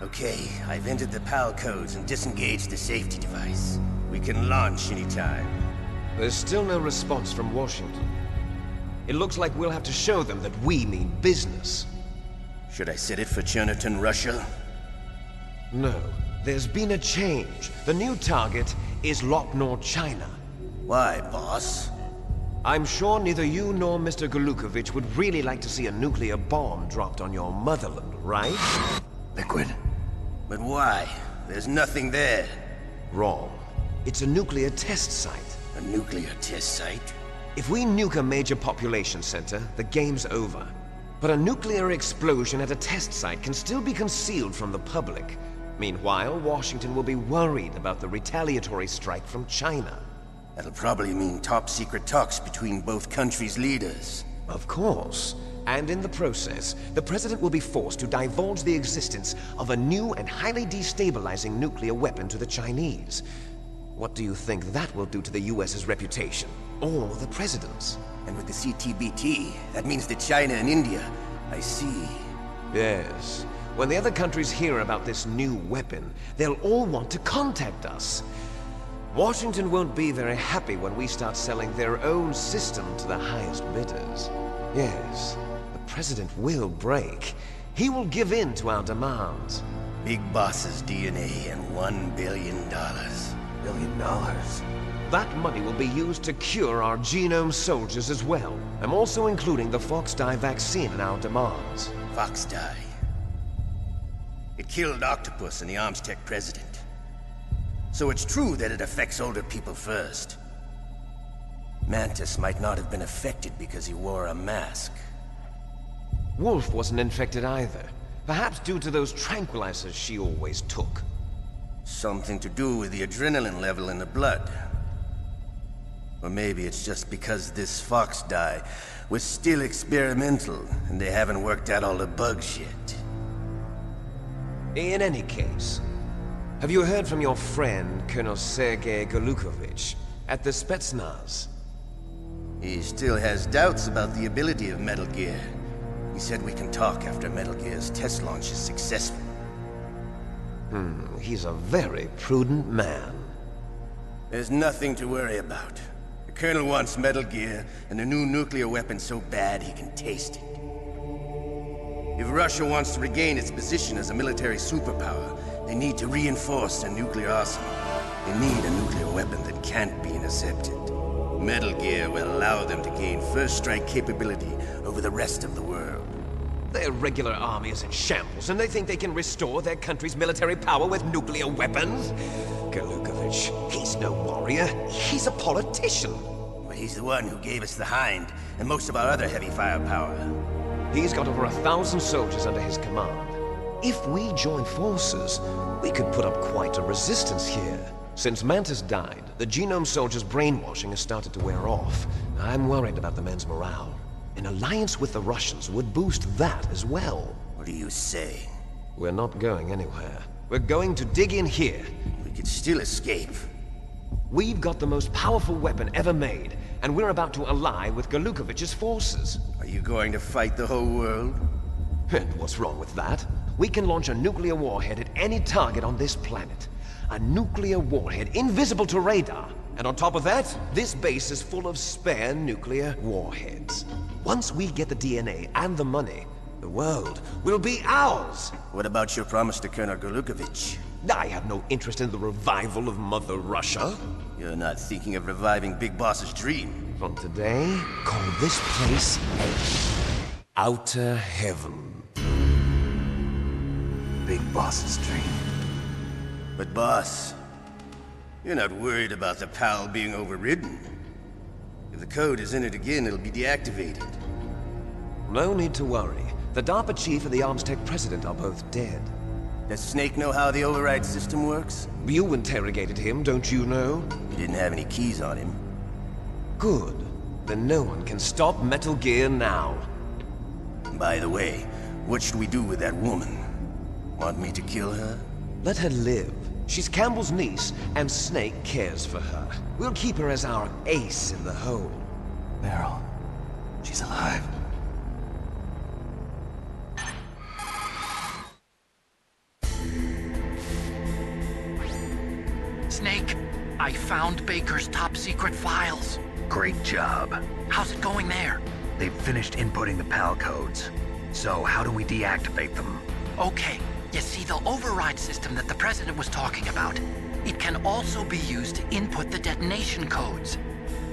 Okay, I've entered the PAL codes and disengaged the safety device. We can launch anytime. There's still no response from Washington. It looks like we'll have to show them that we mean business. Should I set it for Cherniton, Russia? No. There's been a change. The new target is Lopnor, China. Why, boss? I'm sure neither you nor Mr. Golukovich would really like to see a nuclear bomb dropped on your motherland, right? Liquid. But why? There's nothing there. Wrong. It's a nuclear test site. A nuclear test site? If we nuke a major population center, the game's over. But a nuclear explosion at a test site can still be concealed from the public. Meanwhile, Washington will be worried about the retaliatory strike from China. That'll probably mean top-secret talks between both countries' leaders. Of course. And in the process, the President will be forced to divulge the existence of a new and highly destabilizing nuclear weapon to the Chinese. What do you think that will do to the US's reputation? Or the President's? And with the CTBT, that means that China and India... I see. Yes. When the other countries hear about this new weapon, they'll all want to contact us. Washington won't be very happy when we start selling their own system to the highest bidders. Yes, the President will break. He will give in to our demands. Big Boss's DNA and $1 billion. $1 billion? That money will be used to cure our genome soldiers as well. I'm also including the Fox-Die vaccine in our demands. Fox-Die? It killed Octopus and the Armstech President. So it's true that it affects older people first. Mantis might not have been affected because he wore a mask. Wolf wasn't infected either. Perhaps due to those tranquilizers she always took. Something to do with the adrenaline level in the blood. Or maybe it's just because this Fox-Die was still experimental and they haven't worked out all the bugs yet. In any case, have you heard from your friend, Colonel Sergei Golukovich, at the Spetsnaz? He still has doubts about the ability of Metal Gear. He said we can talk after Metal Gear's test launch is successful. He's a very prudent man. There's nothing to worry about. The Colonel wants Metal Gear and a new nuclear weapon so bad he can taste it. If Russia wants to regain its position as a military superpower, they need to reinforce their nuclear arsenal. They need a nuclear weapon that can't be intercepted. Metal Gear will allow them to gain first strike capability over the rest of the world. Their regular army is in shambles, and they think they can restore their country's military power with nuclear weapons? Golukovich, he's no warrior. He's a politician. But he's the one who gave us the Hind and most of our other heavy firepower. He's got over 1,000 soldiers under his command. If we join forces, we could put up quite a resistance here. Since Mantis died, the genome soldiers' brainwashing has started to wear off. I'm worried about the men's morale. An alliance with the Russians would boost that as well. What do you say? We're not going anywhere. We're going to dig in here. We could still escape. We've got the most powerful weapon ever made, and we're about to ally with Golukovich's forces. Are you going to fight the whole world? And what's wrong with that? We can launch a nuclear warhead at any target on this planet. A nuclear warhead invisible to radar. And on top of that, this base is full of spare nuclear warheads. Once we get the DNA and the money, the world will be ours! What about your promise to Colonel Golukovich? I have no interest in the revival of Mother Russia. You're not thinking of reviving Big Boss's dream. From today, call this place Outer Heaven. Big Boss's dream. But boss, you're not worried about the PAL being overridden. If the code is entered again, it'll be deactivated. No need to worry. The DARPA chief and the Armstech president are both dead. Does Snake know how the override system works? You interrogated him, don't you know? He didn't have any keys on him. Good. Then no one can stop Metal Gear now. By the way, what should we do with that woman? Want me to kill her? Let her live. She's Campbell's niece, and Snake cares for her. We'll keep her as our ace in the hole. Meryl, she's alive. I found Baker's top-secret files. Great job. How's it going there? They've finished inputting the PAL codes. So how do we deactivate them? Okay, you see the override system that the President was talking about. It can also be used to input the detonation codes.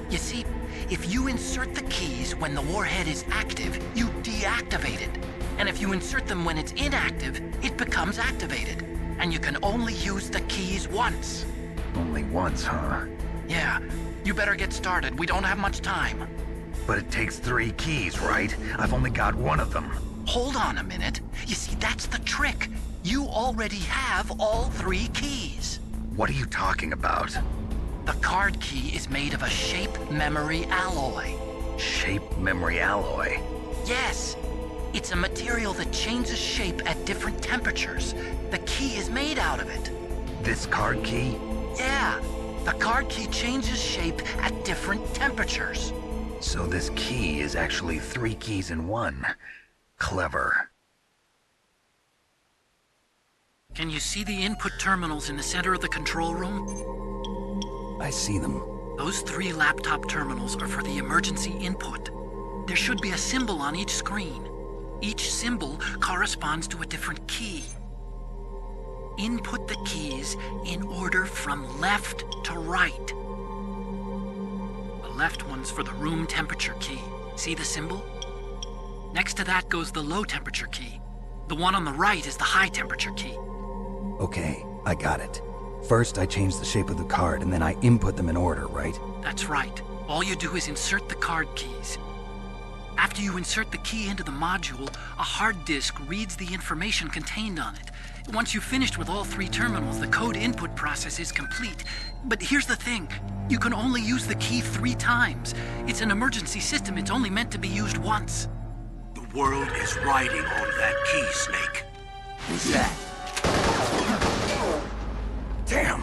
You see, if you insert the keys when the warhead is active, you deactivate it. And if you insert them when it's inactive, it becomes activated. And you can only use the keys once. Only once, huh? Yeah, you better get started. We don't have much time. But it takes 3 keys, right? I've only got 1 of them. Hold on a minute. You see, that's the trick. You already have all 3 keys. What are you talking about? The card key is made of a shape memory alloy. Shape memory alloy? Yes. It's a material that changes shape at different temperatures. The key is made out of it. This card key? Yeah. The card key changes shape at different temperatures. So this key is actually 3 keys in 1. Clever. Can you see the input terminals in the center of the control room? I see them. Those 3 laptop terminals are for the emergency input. There should be a symbol on each screen. Each symbol corresponds to a different key. Input the keys in order from left to right. The left one's for the room temperature key. See the symbol? Next to that goes the low temperature key. The one on the right is the high temperature key. Okay, I got it. First, I change the shape of the card, and then I input them in order, right? That's right. All you do is insert the card keys. After you insert the key into the module, a hard disk reads the information contained on it. Once you've finished with all 3 terminals, the code input process is complete. But here's the thing. You can only use the key 3 times. It's an emergency system. It's only meant to be used once. The world is riding on that key, Snake. Who's that? Damn!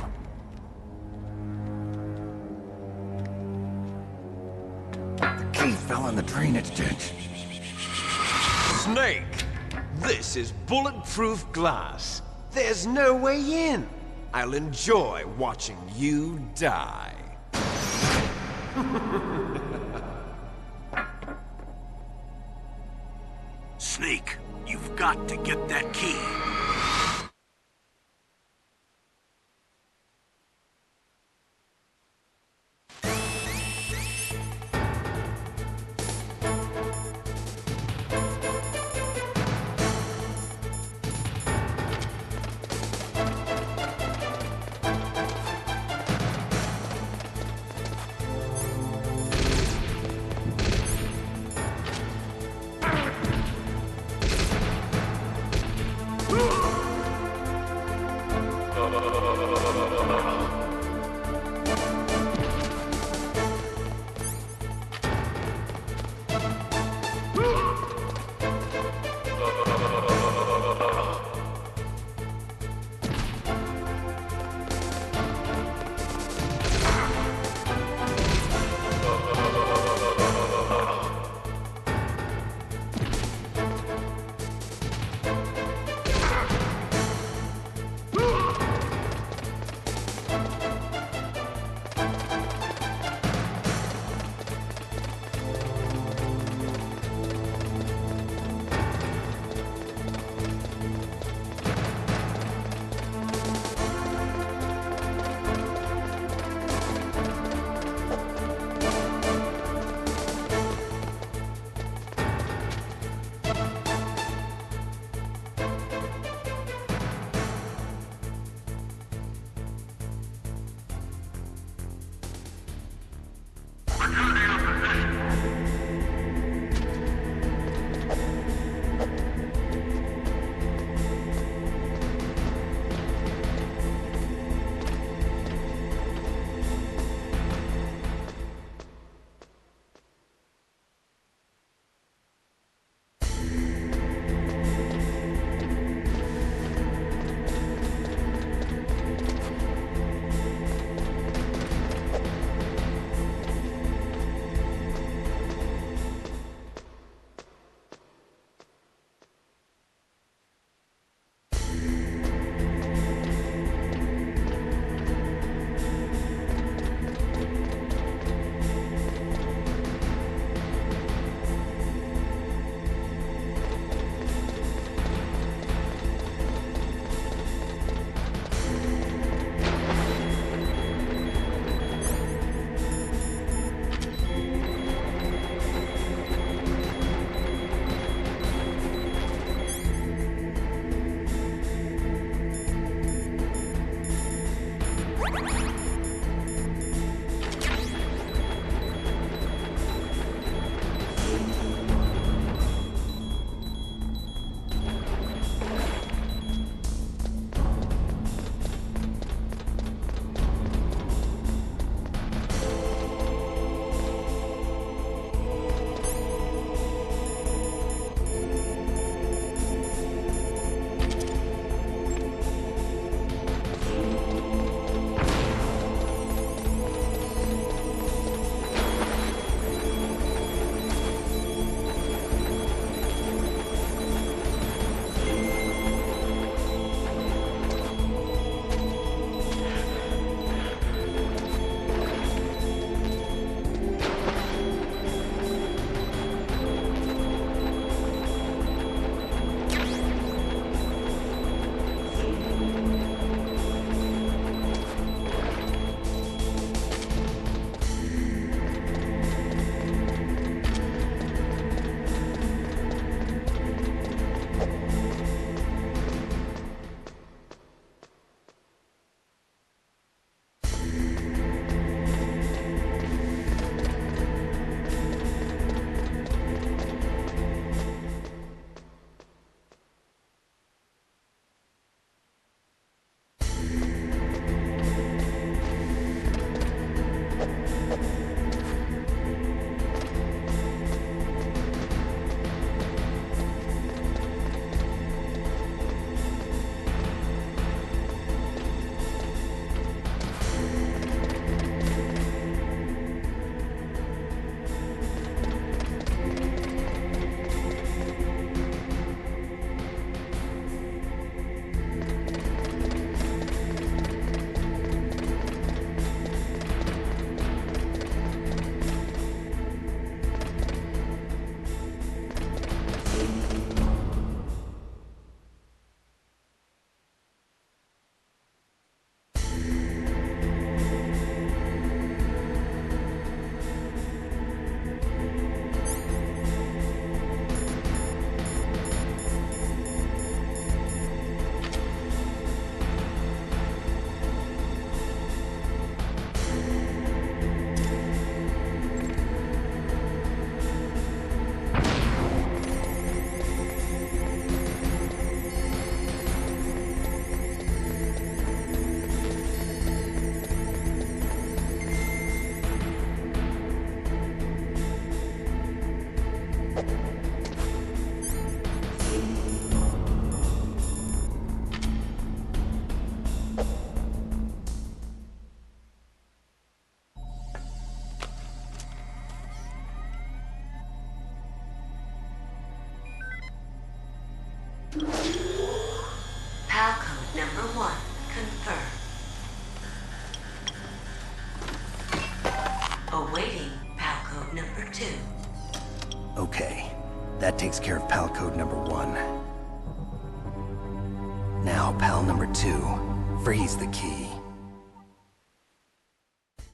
The key fell in the drainage ditch. Snake! This is bulletproof glass. There's no way in. I'll enjoy watching you die. Snake, you've got to get that key. Okay, that takes care of PAL code number 1. Now, PAL number 2, freeze the key.